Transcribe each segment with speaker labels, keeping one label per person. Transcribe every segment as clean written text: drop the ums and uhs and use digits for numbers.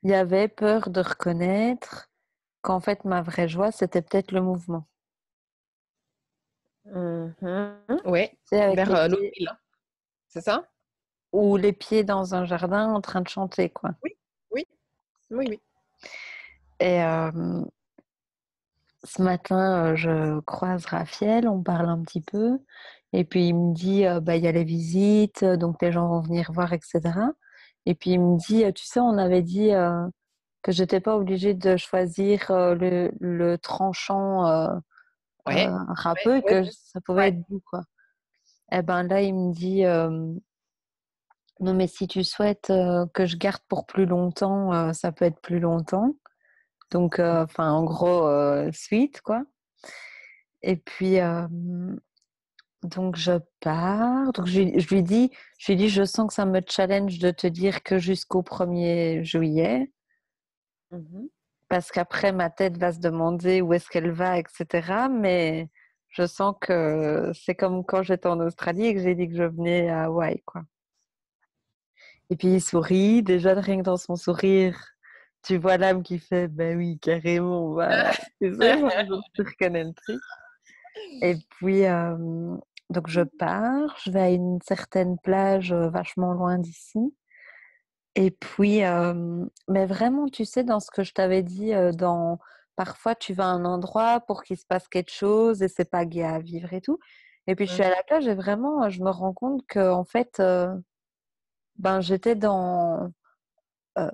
Speaker 1: il y avait peur de reconnaître qu'en fait, ma vraie joie, c'était peut-être le mouvement.
Speaker 2: Ouais,
Speaker 1: Tu sais, avec
Speaker 2: vers
Speaker 1: les pieds,
Speaker 2: l'automne, c'est ça?
Speaker 1: ou les pieds dans un jardin en train de chanter, quoi.
Speaker 2: Oui, oui, oui, oui.
Speaker 1: Et ce matin, je croise Raphaël, on parle un petit peu, et puis il me dit, bah, il y a les visites, donc les gens vont venir voir, etc. Et puis il me dit, tu sais, on avait dit que j'étais pas obligée de choisir le tranchant
Speaker 2: Ouais, ouais,
Speaker 1: râpeux,
Speaker 2: ouais,
Speaker 1: que ça pouvait
Speaker 2: ouais.
Speaker 1: être doux, quoi. Et ben là, il me dit, non, mais si tu souhaites que je garde pour plus longtemps, ça peut être plus longtemps. Donc, enfin, en gros, suite, quoi. Et puis, donc, je pars. Donc, je lui dis, je sens que ça me challenge de te dire que jusqu'au 1er juillet,
Speaker 2: Mhm.
Speaker 1: parce qu'après, ma tête va se demander où est-ce qu'elle va, etc. Mais je sens que c'est comme quand j'étais en Australie et que j'ai dit que je venais à Hawaï, quoi. Et puis il sourit, déjà rien que dans son sourire, tu vois l'âme qui fait, ben oui, carrément, voilà. Tu sais, genre, tu reconnais le truc. Et puis, donc je pars, je vais à une certaine plage vachement loin d'ici. Et puis, mais vraiment, tu sais, dans ce que je t'avais dit, parfois tu vas à un endroit pour qu'il se passe quelque chose et c'est pas gai à vivre et tout. Et puis je suis à la plage et vraiment, je me rends compte que en fait, ben j'étais dans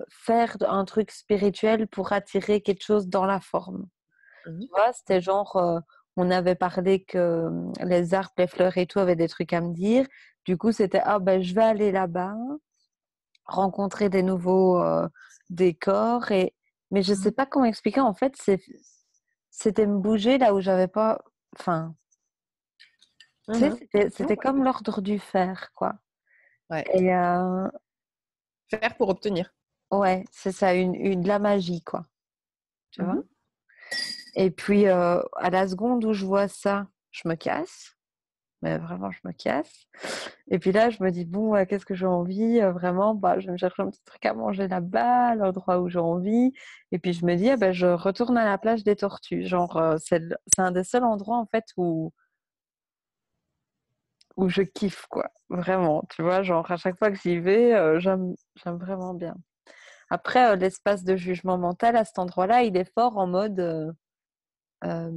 Speaker 1: faire un truc spirituel pour attirer quelque chose dans la forme.
Speaker 2: Mhm.
Speaker 1: Tu vois, c'était genre, on avait parlé que les arbres, les fleurs et tout avaient des trucs à me dire. Du coup, c'était, ah ben, je vais aller là-bas, rencontrer des nouveaux décors. Mais je sais pas comment expliquer. En fait, c'était me bouger là où j'avais pas. Enfin, tu sais,
Speaker 2: Mhm.
Speaker 1: c'était comme l'ordre du fer, quoi.
Speaker 2: Ouais.
Speaker 1: Et
Speaker 2: Faire pour obtenir.
Speaker 1: ouais, c'est ça, de la magie, quoi. Tu vois?
Speaker 2: Mhm.
Speaker 1: Et puis, à la seconde où je vois ça, je me casse. Mais vraiment, je me casse. Et puis là, je me dis, bon, qu'est-ce que j'ai envie vraiment, bah, je vais me chercher un petit truc à manger là-bas, à l'endroit où j'ai envie. Et puis, je me dis, ah, ben, je retourne à la plage des Tortues. Genre, c'est un des seuls endroits, en fait, où je kiffe, quoi. Vraiment, tu vois, genre, à chaque fois que j'y vais, j'aime vraiment bien. Après, l'espace de jugement mental à cet endroit-là, il est fort en mode... euh,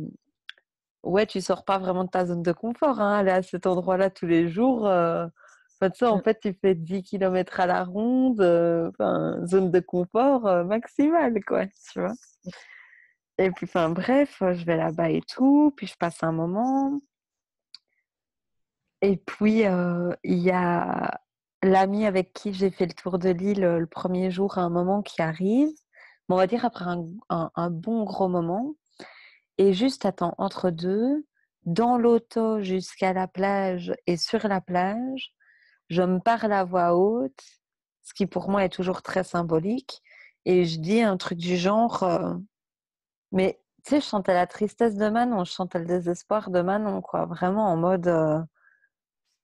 Speaker 1: ouais, tu sors pas vraiment de ta zone de confort, hein, aller à cet endroit-là tous les jours. Enfin, tu sais, en fait, tu fais 10 kilomètres à la ronde, enfin, zone de confort maximale, quoi, tu vois. Et puis, enfin, bref, je vais là-bas et tout, puis je passe un moment. Et puis, il y a l'ami avec qui j'ai fait le tour de l'île le premier jour, à un moment qui arrive. Bon, on va dire après un bon gros moment. Et juste, attends, entre deux, dans l'auto jusqu'à la plage et sur la plage, je me parle à voix haute, ce qui pour moi est toujours très symbolique, et je dis un truc du genre, mais tu sais, je chantais la tristesse de Manon, je chantais le désespoir de Manon, quoi, vraiment en mode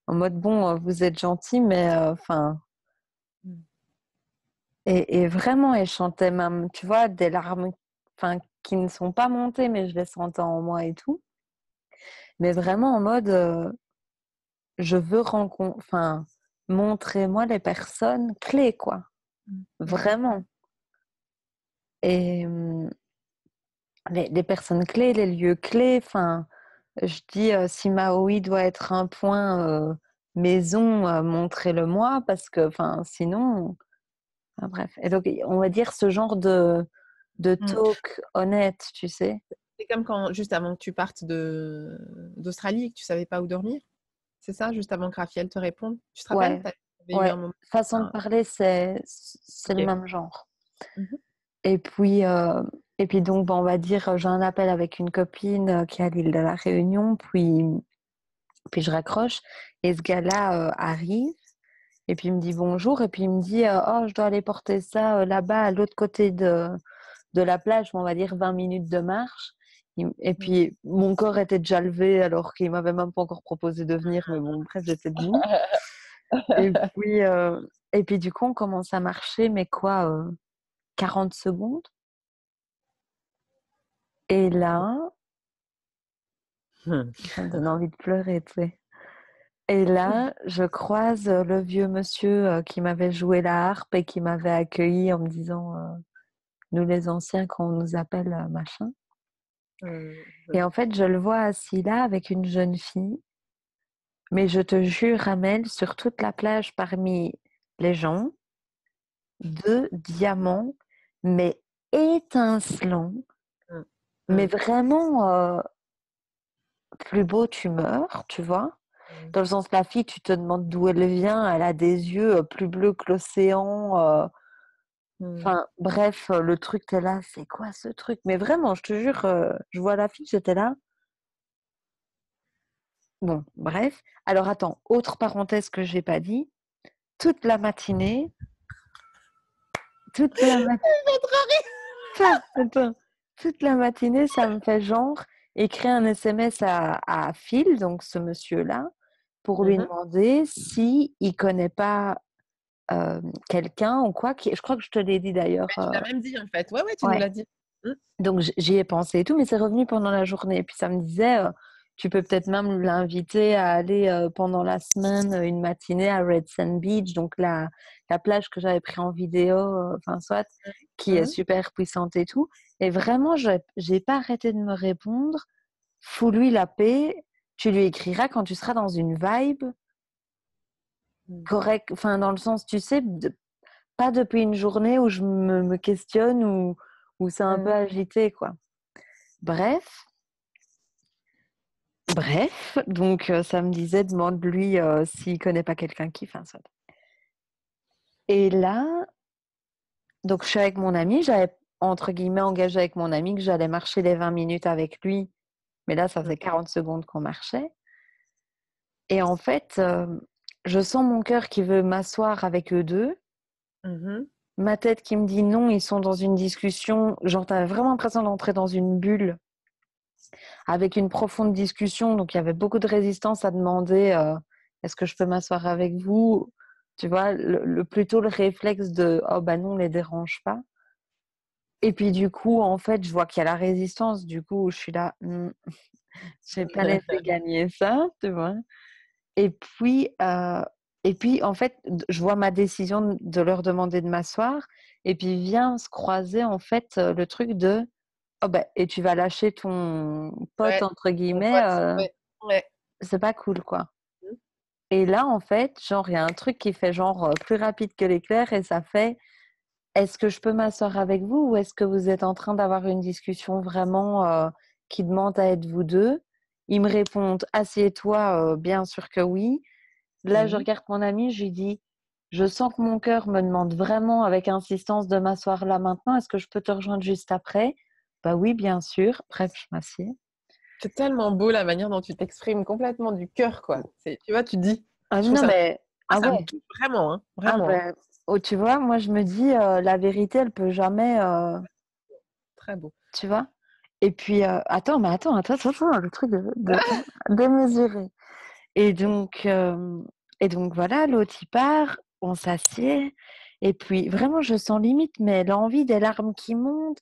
Speaker 1: bon, vous êtes gentil, mais enfin, et vraiment, et je chantais même, tu vois, des larmes, enfin, qui ne sont pas montées, mais je les sentais en moi et tout, mais vraiment en mode je veux enfin, montrez-moi les personnes clés, quoi.
Speaker 2: Mhm.
Speaker 1: Vraiment. Et les personnes clés, les lieux clés, enfin, je dis, si Maui doit être un point maison, montrez-le-moi, parce que, enfin, sinon, enfin, bref. Et donc, on va dire ce genre de
Speaker 2: Mm.
Speaker 1: talk honnête, tu sais.
Speaker 2: C'est comme quand, juste avant que tu partes d'Australie et que tu savais pas où dormir. C'est ça, juste avant que Raphaël te réponde. Tu te rappelles?
Speaker 1: Ouais,
Speaker 2: Tu avais eu un
Speaker 1: ouais.
Speaker 2: moment.
Speaker 1: Façon de
Speaker 2: Ah,
Speaker 1: parler, c'est le
Speaker 2: ok.
Speaker 1: même genre.
Speaker 2: Mhm.
Speaker 1: Et puis, donc, bon, on va dire, j'ai un appel avec une copine qui est à l'île de la Réunion, puis je raccroche, et ce gars-là arrive, et puis il me dit bonjour, et puis il me dit, oh, je dois aller porter ça là-bas, à l'autre côté de la plage, on va dire 20 minutes de marche. Et puis, mon corps était déjà levé, alors qu'il m'avait même pas encore proposé de venir, mais bon, bref, j'étais debout. Et puis, du coup, on commence à marcher, mais quoi, 40 secondes. Et là, ça me donne envie de pleurer, tu sais. Et là, je croise le vieux monsieur qui m'avait joué la harpe et qui m'avait accueilli en me disant nous les anciens, quand on nous appelle machin. Et en fait, je le vois assis là avec une jeune fille. Mais je te jure, Amel, sur toute la plage, parmi les gens, 2 diamants, mais étincelants, mais vraiment plus beau tu meurs, tu vois. Dans le sens, la fille, tu te demandes d'où elle vient, elle a des yeux plus bleus que l'océan. Enfin, bref, le truc, t'es là, c'est quoi ce truc? Mais vraiment, je te jure, je vois la fille, j'étais là. Bon, bref. Alors attends, autre parenthèse que j'ai pas dit. Toute la matinée, toute la matinée, attends, toute la matinée, ça me fait genre écrire un SMS à Phil, donc ce monsieur-là, pour lui demander si il connaît pas quelqu'un ou quoi. Je crois que je te l'ai dit d'ailleurs.
Speaker 2: Tu l'as même dit en fait. Ouais, tu nous
Speaker 1: Ouais.
Speaker 2: l'as dit.
Speaker 1: Donc j'y ai pensé et tout, mais c'est revenu pendant la journée. Et puis ça me disait, tu peux peut-être même l'inviter à aller pendant la semaine, une matinée à Red Sand Beach, donc la plage que j'avais pris en vidéo, enfin soit, qui est super puissante et tout. Et vraiment, j'ai pas arrêté de me répondre. Fous-lui la paix. Tu lui écriras quand tu seras dans une vibe correcte, enfin dans le sens, tu sais, pas depuis une journée où je me questionne ou où c'est un peu agité, quoi. Bref, donc ça me disait, demande-lui s'il connaît pas quelqu'un qui fait un saut. Et là, donc je suis avec mon ami, j'avais entre guillemets engagé avec mon ami que j'allais marcher les 20 minutes avec lui, mais là ça faisait 40 secondes qu'on marchait. Et en fait, je sens mon cœur qui veut m'asseoir avec eux deux, ma tête qui me dit non, ils sont dans une discussion, genre t'avais vraiment l'impression d'entrer dans une bulle avec une profonde discussion, donc il y avait beaucoup de résistance à demander est-ce que je peux m'asseoir avec vous? Tu vois, plutôt le réflexe de oh bah non, les dérange pas. Et puis du coup, en fait, je vois qu'il y a la résistance, du coup, je suis là, je vais pas laisser gagner ça, tu vois. Et puis, en fait, je vois ma décision de leur demander de m'asseoir, et puis vient se croiser en fait le truc de oh bah, et tu vas lâcher ton pote,
Speaker 2: Ouais,
Speaker 1: entre
Speaker 2: mon
Speaker 1: guillemets,
Speaker 2: pote. Ouais.
Speaker 1: c'est pas cool, quoi. Et là, en fait, genre, il y a un truc qui fait genre plus rapide que l'éclair et ça fait est-ce que je peux m'asseoir avec vous ou est-ce que vous êtes en train d'avoir une discussion vraiment qui demande à être vous deux? Ils me répondent assieds-toi, bien sûr que oui. Là, je regarde mon ami, je lui dis je sens que mon cœur me demande vraiment avec insistance de m'asseoir là maintenant. Est-ce que je peux te rejoindre juste après? Bah oui, bien sûr. Bref, je m'assieds.
Speaker 2: C'est tellement beau la manière dont tu t'exprimes complètement du cœur, quoi. Tu vois, tu dis.
Speaker 1: Ah
Speaker 2: Je trouve
Speaker 1: non,
Speaker 2: ça,
Speaker 1: mais ah
Speaker 2: ça me
Speaker 1: ouais.
Speaker 2: touche vraiment, hein,
Speaker 1: Ah
Speaker 2: vraiment. Hein.
Speaker 1: ben, oh, tu vois, moi je me dis la vérité, elle peut jamais,
Speaker 2: Très beau.
Speaker 1: tu vois. Et puis attends, le truc de démesuré. Et donc voilà, l'autre il part, on s'assied, et puis vraiment je sens limite, mais l'envie des larmes qui montent,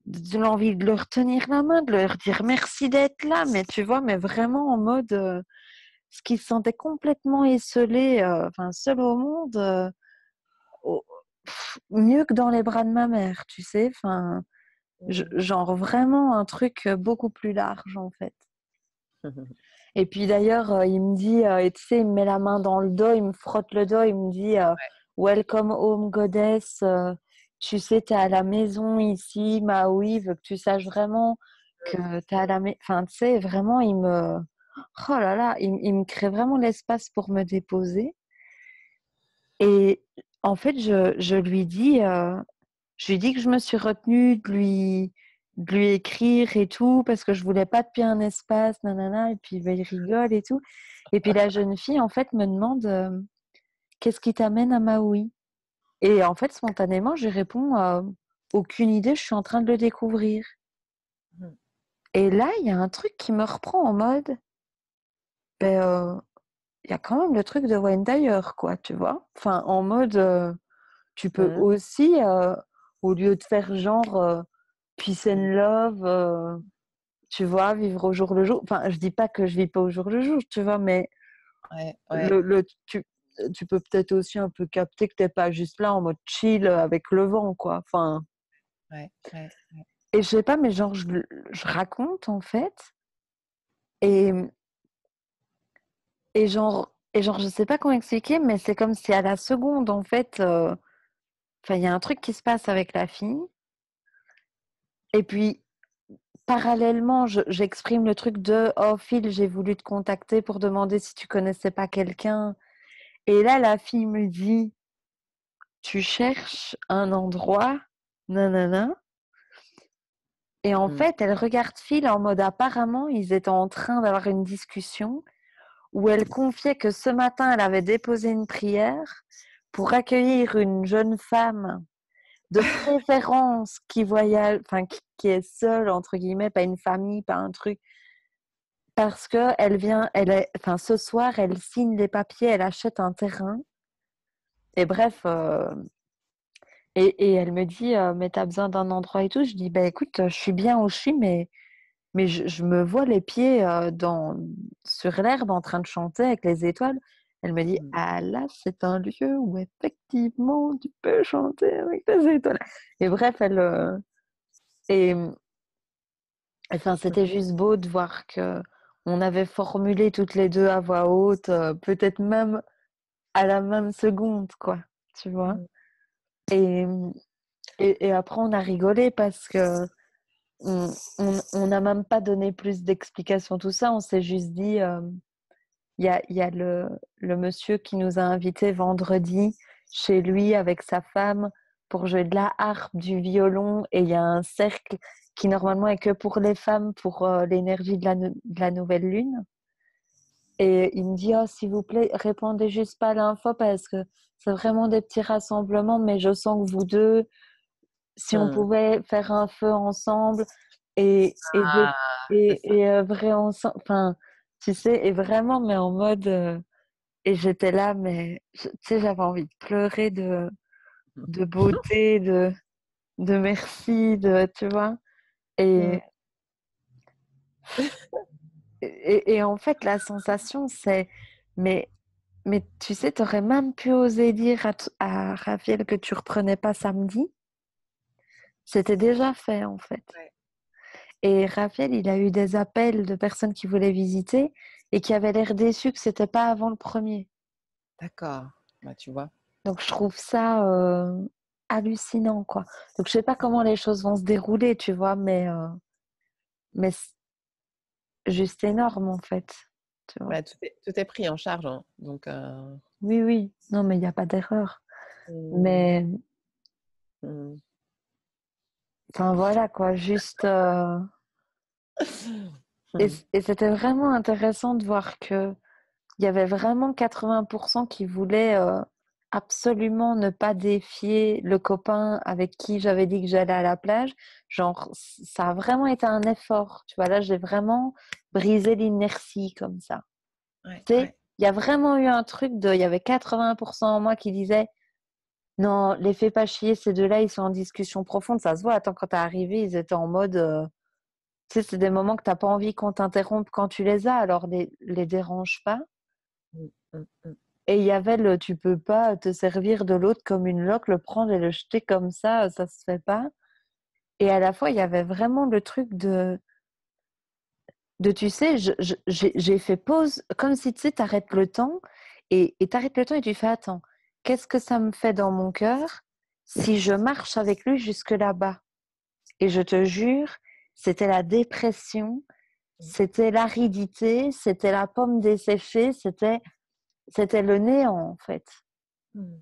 Speaker 1: de l'envie de leur tenir la main, de leur dire merci d'être là, mais tu vois, mais vraiment en mode ce qui se sentait complètement esselé, enfin seul au monde. Mieux que dans les bras de ma mère, tu sais. Enfin, genre vraiment un truc beaucoup plus large, en fait. Et puis d'ailleurs, il me dit, et tu sais, il me met la main dans le dos, il me frotte le dos, il me dit Welcome home, goddess. Tu sais, t'es à la maison ici. Maui veut que tu saches vraiment que t'es à la maison. Enfin, tu sais, vraiment, il me. Oh là là, il me crée vraiment l'espace pour me déposer. Et en fait, je lui dis. Je lui ai dit que je me suis retenue de lui écrire et tout, parce que je voulais pas te piller un espace, nanana, et puis il rigole et tout. Et puis la jeune fille, en fait, me demande qu'est-ce qui t'amène à Maui? Et en fait, spontanément, je réponds aucune idée, je suis en train de le découvrir. Et là, il y a un truc qui me reprend en mode, ben, il y a quand même le truc de Wayne Dyer, quoi, tu vois? Enfin, en mode, tu peux aussi au lieu de faire genre peace and love, tu vois, vivre au jour le jour. Enfin, je dis pas que je vis pas au jour le jour, tu vois, mais
Speaker 2: Ouais.
Speaker 1: tu peux peut-être aussi un peu capter que t'es pas juste là en mode chill avec le vent, quoi. Enfin,
Speaker 2: Ouais.
Speaker 1: et je sais pas, mais genre, je raconte en fait, et, et genre, je sais pas comment expliquer, mais c'est comme si à la seconde, en fait, enfin, il y a un truc qui se passe avec la fille, et puis parallèlement, j'exprime le truc de oh Phil, j'ai voulu te contacter pour demander si tu connaissais pas quelqu'un. Et là, la fille me dit tu cherches un endroit, nanana. Et en fait, elle regarde Phil en mode apparemment, ils étaient en train d'avoir une discussion où elle confiait que ce matin, elle avait déposé une prière pour accueillir une jeune femme de préférence qui voyage, enfin qui est seule entre guillemets, pas une famille, pas un truc, parce que enfin ce soir, elle signe les papiers, elle achète un terrain. Et bref, et elle me dit, mais t'as besoin d'un endroit et tout. Je dis, bah écoute, je suis bien où je suis, mais je me vois les pieds sur l'herbe en train de chanter avec les étoiles. Elle me dit, ah là, c'est un lieu où effectivement tu peux chanter avec les étoiles. Et bref, et enfin, c'était juste beau de voir que on avait formulé toutes les deux à voix haute, peut-être même à la même seconde, quoi, tu vois. Et, et après, on a rigolé parce que on n'a même pas donné plus d'explications, tout ça. On s'est juste dit, il y a le monsieur qui nous a invités vendredi chez lui avec sa femme pour jouer de la harpe, du violon, et il y a un cercle qui normalement est que pour les femmes, pour l'énergie de la nouvelle lune. Et il me dit, oh, s'il vous plaît, répondez juste pas à l'info parce que c'est vraiment des petits rassemblements, mais je sens que vous deux, si on pouvait faire un feu ensemble et,
Speaker 2: C'est ça.
Speaker 1: et œuvrer ensemble, enfin, tu sais, et vraiment, mais en mode, et j'étais là, mais tu sais, j'avais envie de pleurer de beauté, de merci, tu vois. Et, et en fait, la sensation, c'est, mais Mais tu sais, tu aurais même pu oser dire à Raphaël que tu reprenais pas samedi. C'était déjà fait, en fait.
Speaker 2: Ouais.
Speaker 1: Et Raphaël, il a eu des appels de personnes qui voulaient visiter et qui avaient l'air déçus que c'était pas avant le premier.
Speaker 2: D'accord. Bah, tu vois.
Speaker 1: Donc, je trouve ça hallucinant, quoi. Donc, je sais pas comment les choses vont se dérouler, tu vois, mais c'est juste énorme, en fait. Tu vois.
Speaker 2: Bah, tout est pris en charge, hein. Donc,
Speaker 1: Oui, oui. Non, mais il n'y a pas d'erreur.
Speaker 2: mmh,
Speaker 1: Mais,
Speaker 2: mmh.
Speaker 1: enfin, voilà, quoi. Juste. Et c'était vraiment intéressant de voir que il y avait vraiment 80% qui voulaient absolument ne pas défier le copain avec qui j'avais dit que j'allais à la plage. Genre, ça a vraiment été un effort. Tu vois, là, j'ai vraiment brisé l'inertie comme ça.
Speaker 2: Ouais,
Speaker 1: Tu sais,
Speaker 2: ouais.
Speaker 1: il y a vraiment eu un truc de... Il y avait 80% en moi qui disait non, les fais pas chier, ces deux-là, ils sont en discussion profonde. Ça se voit. Attends, quand t'es arrivé, ils étaient en mode... tu sais, c'est des moments que t'as pas envie qu'on t'interrompe quand tu les as, alors les dérange pas.
Speaker 2: Mmh, mmh, mmh.
Speaker 1: Et il y avait le tu peux pas te servir de l'autre comme une loque, le prendre et le jeter comme ça se fait pas. Et à la fois, il y avait vraiment le truc de tu sais, j'ai fait pause, comme si tu sais, t'arrêtes le temps et t'arrêtes le temps et tu fais attends, qu'est-ce que ça me fait dans mon cœur si je marche avec lui jusque là-bas? Et je te jure, c'était la dépression, c'était l'aridité, c'était la pomme desséchée, c'était le néant en fait.
Speaker 2: Mmh.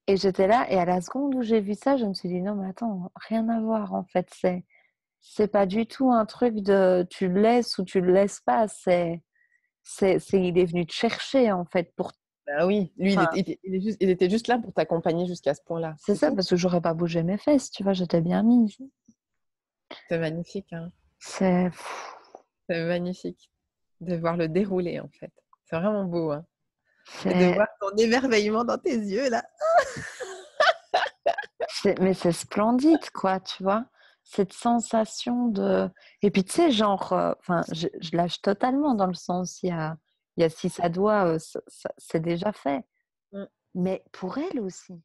Speaker 1: Et j'étais là, et à la seconde où j'ai vu ça, je me suis dit non, mais attends, rien à voir en fait. C'est pas du tout un truc de tu le laisses ou tu le laisses pas. Il est venu te chercher en fait pour.
Speaker 2: Bah oui, lui,
Speaker 1: Enfin,
Speaker 2: il était juste là pour t'accompagner jusqu'à ce point-là,
Speaker 1: c'est
Speaker 2: c'est
Speaker 1: ça,
Speaker 2: tout.
Speaker 1: parce que j'aurais pas bougé mes fesses, tu vois, j'étais bien mise.
Speaker 2: C'est magnifique, hein.
Speaker 1: C'est.
Speaker 2: C'est magnifique de voir le déroulé, en fait. C'est vraiment beau, hein. Et de
Speaker 1: C'est
Speaker 2: voir ton émerveillement dans tes yeux, là.
Speaker 1: Mais c'est splendide, quoi, tu vois. Cette sensation de... Et puis, tu sais, genre, enfin, je lâche totalement dans le sens, il y a si ça doit, c'est déjà fait.
Speaker 2: Mm.
Speaker 1: Mais pour elle aussi.